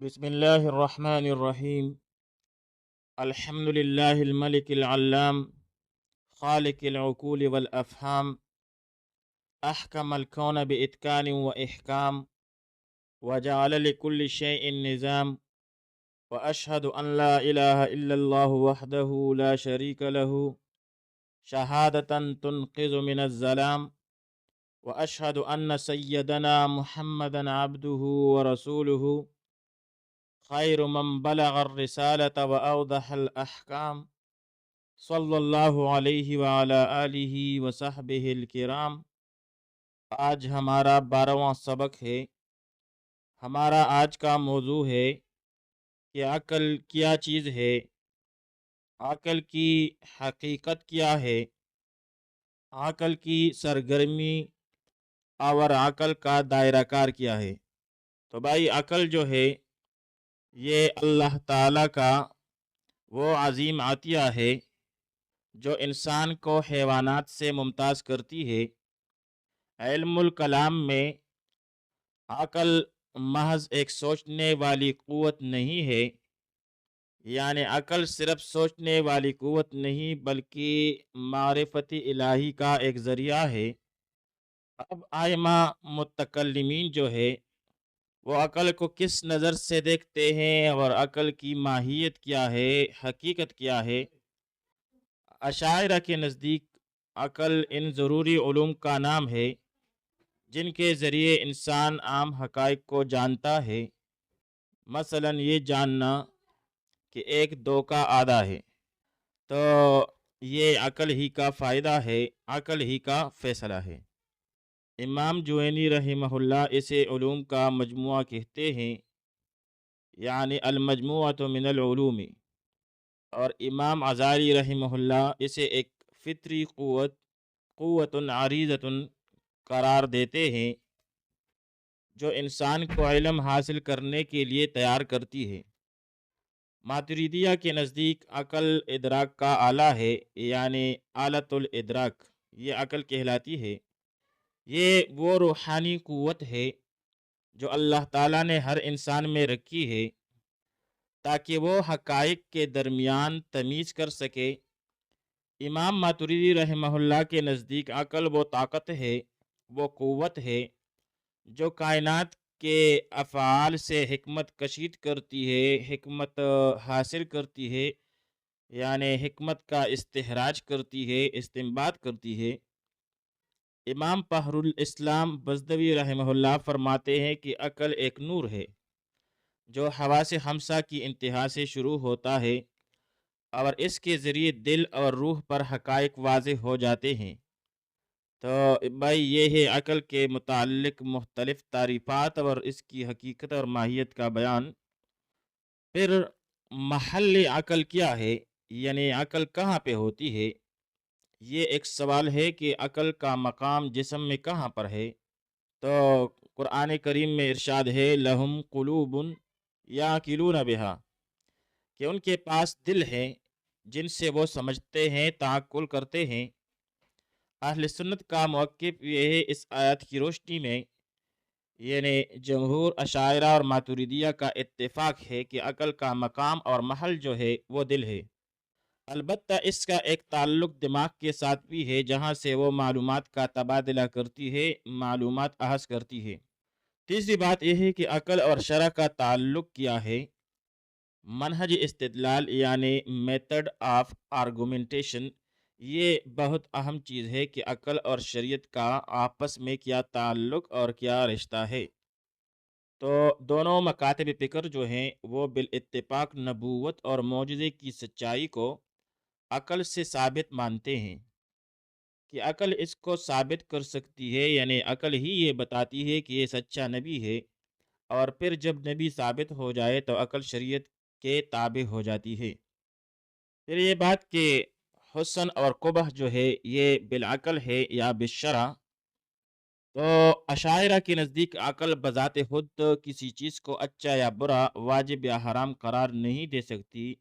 بسم الله الرحمن الرحيم. الحمد لله الملك العلام خالق العقول والأفهام. أحكم الكون بإتقان وإحكام، وجعل لكل شيء نظام. وأشهد أن لا إله إلا الله وحده لا شريك له، شهادة تنقذ من الظلام. وأشهد أن سيدنا محمدا عبده ورسوله، خير من بلغ الرسالة وأوضح الأحكام، صلی اللہ علیہ وعلی آلہ وصحبہ الکرام۔ آج ہمارا 12واں سبق ہے۔ ہمارا آج کا موضوع ہے کہ عقل کیا چیز ہے، عقل کی حقیقت کیا ہے، عقل کی سرگرمی اور عقل کا دائرہ کار کیا ہے۔ تو بھائی، عقل جو ہے یہ اللہ تعالیٰ کا وہ عظیم عطیہ ہے جو انسان کو حیوانات سے ممتاز کرتی ہے۔ علم الکلام میں عقل محض ایک سوچنے والی قوت نہیں ہے، یعنی عقل صرف سوچنے والی قوت نہیں بلکہ معرفت الہی کا ایک ذریعہ ہے۔ اب آئمہ متکلمین جو ہے وہ عقل کو کس نظر سے دیکھتے ہیں اور عقل کی ماہیت کیا ہے، حقیقت کیا ہے؟ اشاعرہ کے نزدیک عقل ان ضروری علوم کا نام ہے جن کے ذریعے انسان عام حقائق کو جانتا ہے۔ مثلا یہ جاننا کہ ایک دو کا آدھا ہے، تو یہ عقل ہی کا فائدہ ہے، عقل ہی کا فیصلہ ہے۔ امام جوینی رحمہ اللہ اسے علوم کا مجموعہ کہتے ہیں، یعنی المجموعۃ من العلوم، اور امام غزالی رحمہ اللہ اسے ایک فطری قوت عریضۃ قرار دیتے ہیں جو انسان کو علم حاصل کرنے کے لیے تیار کرتی ہے۔ ماتریدیہ کے نزدیک عقل ادراک کا آلہ ہے، یعنی آلۃ الادراک یہ عقل کہلاتی ہے۔ یہ وہ روحانی قوت ہے جو اللہ تعالیٰ نے ہر انسان میں رکھی ہے تاکہ وہ حقائق کے درمیان تمیز کر سکے۔ امام ماتریدی رحمہ اللہ کے نزدیک عقل وہ طاقت ہے، وہ قوت ہے جو کائنات کے افعال سے حکمت کشید کرتی ہے، حکمت حاصل کرتی ہے، یعنی حکمت کا استخراج کرتی ہے، استنباط کرتی ہے۔ امام فخر الاسلام بزدوی رحمہ اللہ فرماتے ہیں کہ عقل ایک نور ہے جو حواس خمسہ کی انتہا سے شروع ہوتا ہے اور اس کے ذریعے دل اور روح پر حقائق واضح ہو جاتے ہیں۔ تو بھائی، یہ ہے عقل کے متعلق مختلف تعریفات اور اس کی حقیقت اور ماہیت کا بیان۔ پھر محل عقل کیا ہے، یعنی عقل کہاں پہ ہوتی ہے؟ یہ ایک سوال ہے کہ عقل کا مقام جسم میں کہاں پر ہے؟ تو قرآن کریم میں ارشاد ہے لہم قلوب یعقلون بہا، کہ ان کے پاس دل ہیں جن سے وہ سمجھتے ہیں، تعقل کرتے ہیں۔ اہل سنت کا موقف یہ ہے اس آیت کی روشنی میں، یعنی جمہور اشاعرہ اور ماتریدیہ کا اتفاق ہے کہ عقل کا مقام اور محل جو ہے وہ دل ہے۔ البتہ اس کا ایک تعلق دماغ کے ساتھ بھی ہے جہاں سے وہ معلومات کا تبادلہ کرتی ہے، معلومات اخذ کرتی ہے۔ تیسری بات یہ ہے کہ عقل اور شرع کا تعلق کیا ہے۔ منہج استدلال یعنی میتھڈ آف آرگومنٹیشن، یہ بہت اہم چیز ہے کہ عقل اور شریعت کا آپس میں کیا تعلق اور کیا رشتہ ہے۔ تو دونوں مکاتب فکر جو ہیں وہ بالاتفاق نبوت اور معجزے کی سچائی کو عقل سے ثابت مانتے ہیں کہ عقل اس کو ثابت کر سکتی ہے، یعنی عقل ہی یہ بتاتی ہے کہ یہ سچا نبی ہے، اور پھر جب نبی ثابت ہو جائے تو عقل شریعت کے تابع ہو جاتی ہے۔ پھر یہ بات کہ حسن اور قبح جو ہے یہ بالعقل ہے یا بالشرع، تو اشاعرہ کے نزدیک عقل بذات خود کسی چیز کو اچھا یا برا، واجب یا حرام قرار نہیں دے سکتی،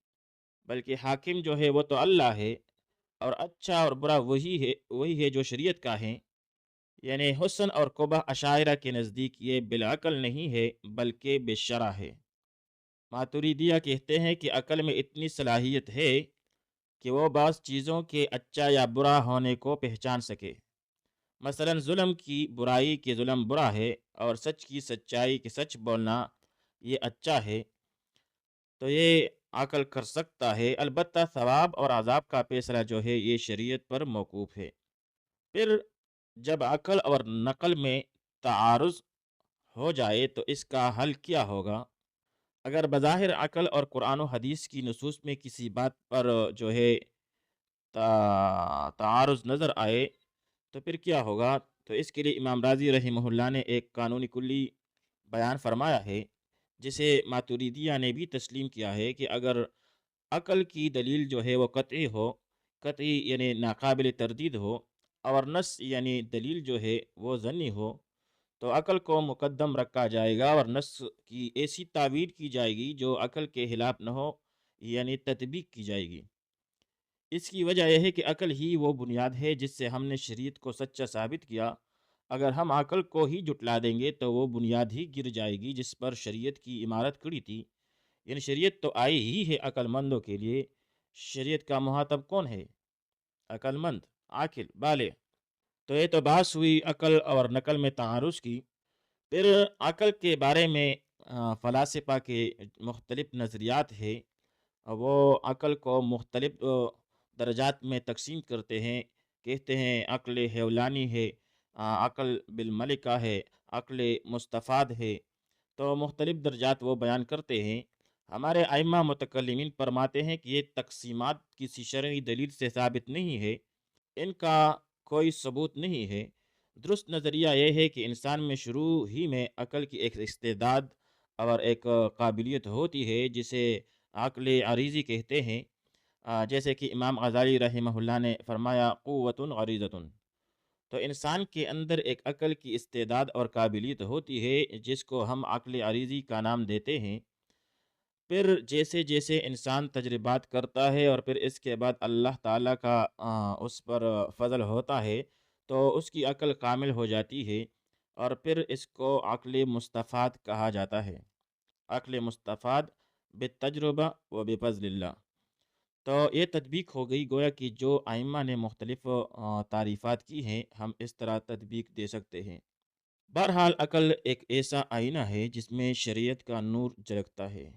بلکہ حاکم جو ہے وہ تو اللہ ہے، اور اچھا اور برا وہی ہے جو شریعت کا ہے۔ یعنی حسن اور قبح اشاعرہ کے نزدیک یہ بالعقل نہیں ہے بلکہ بالشرع ہے۔ ماتریدیہ کہتے ہیں کہ عقل میں اتنی صلاحیت ہے کہ وہ بعض چیزوں کے اچھا یا برا ہونے کو پہچان سکے۔ مثلا ظلم کی برائی کہ ظلم برا ہے، اور سچ کی سچائی کہ سچ بولنا یہ اچھا ہے، تو یہ عقل کر سکتا ہے۔ البتہ ثواب اور عذاب کا فیصلہ جو ہے یہ شریعت پر موقوف ہے۔ پھر جب عقل اور نقل میں تعارض ہو جائے تو اس کا حل کیا ہوگا؟ اگر بظاہر عقل اور قرآن و حدیث کی نصوص میں کسی بات پر جو ہے تعارض نظر آئے تو پھر کیا ہوگا؟ تو اس کے لیے امام راضی رحمہ اللہ نے ایک قانونی کلی بیان فرمایا ہے، جسے ماتریدیہ نے بھی تسلیم کیا ہے، کہ اگر عقل کی دلیل جو ہے وہ قطعی ہو، قطعی یعنی ناقابل تردید ہو، اور نص یعنی دلیل جو ہے وہ ظنی ہو، تو عقل کو مقدم رکھا جائے گا اور نص کی ایسی تعویل کی جائے گی جو عقل کے خلاف نہ ہو، یعنی تطبیق کی جائے گی۔ اس کی وجہ یہ ہے کہ عقل ہی وہ بنیاد ہے جس سے ہم نے شریعت کو سچا ثابت کیا۔ اگر ہم عقل کو ہی جٹلا دیں گے تو وہ بنیاد ہی گر جائے گی جس پر شریعت کی عمارت کھڑی تھی۔ یعنی شریعت تو آئی ہی ہے عقل مندوں کے لیے۔ شریعت کا مخاطب کون ہے؟ عقل مند، عاقل، بالغ۔ تو یہ تو بحث ہوئی عقل اور نقل میں تعارض کی۔ پھر عقل کے بارے میں فلاسفہ کے مختلف نظریات ہے۔ وہ عقل کو مختلف درجات میں تقسیم کرتے ہیں۔ کہتے ہیں عقل حیولانی ہے، عقل بالملکہ ہے، عقل مستفاد ہے۔ تو مختلف درجات وہ بیان کرتے ہیں۔ ہمارے ائمہ متکلمین فرماتے ہیں کہ یہ تقسیمات کسی شرعی دلیل سے ثابت نہیں ہے، ان کا کوئی ثبوت نہیں ہے۔ درست نظریہ یہ ہے کہ انسان میں شروع ہی میں عقل کی ایک استعداد اور ایک قابلیت ہوتی ہے جسے عقل عریضی کہتے ہیں۔ جیسے کہ امام غزالی رحمہ اللہ نے فرمایا قوت غریزۃ، تو انسان کے اندر ایک عقل کی استعداد اور قابلیت ہوتی ہے جس کو ہم عقل عریضی کا نام دیتے ہیں۔ پھر جیسے جیسے انسان تجربات کرتا ہے اور پھر اس کے بعد اللہ تعالیٰ کا اس پر فضل ہوتا ہے تو اس کی عقل کامل ہو جاتی ہے، اور پھر اس کو عقل مستفاد کہا جاتا ہے۔ عقل مستفاد بالتجربہ و بفضل اللہ۔ تو یہ تطبیق ہو گئی، گویا کہ جو ائمہ نے مختلف تعریفات کی ہیں ہم اس طرح تطبیق دے سکتے ہیں۔ بہرحال عقل ایک ایسا آئینہ ہے جس میں شریعت کا نور جھلکتا ہے۔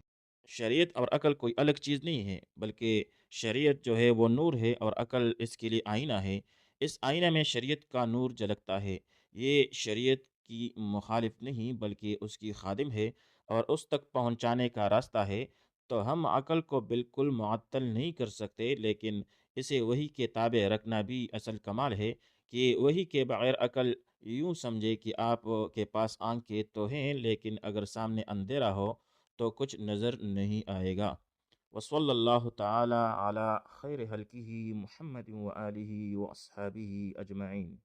شریعت اور عقل کوئی الگ چیز نہیں ہے، بلکہ شریعت جو ہے وہ نور ہے اور عقل اس کے لیے آئینہ ہے۔ اس آئینہ میں شریعت کا نور جھلکتا ہے۔ یہ شریعت کی مخالف نہیں بلکہ اس کی خادم ہے اور اس تک پہنچانے کا راستہ ہے۔ تو ہم عقل کو بالکل معطل نہیں کر سکتے، لیکن اسے وحی کے تابع رکھنا بھی اصل کمال ہے، کہ وحی کے بغیر عقل یوں سمجھے کہ آپ کے پاس آنکھیں تو ہیں لیکن اگر سامنے اندھیرا ہو تو کچھ نظر نہیں آئے گا۔ وصلی اللہ تعالی علی خیر خلقہ محمد و آلہ و اصحابہ اجمعین۔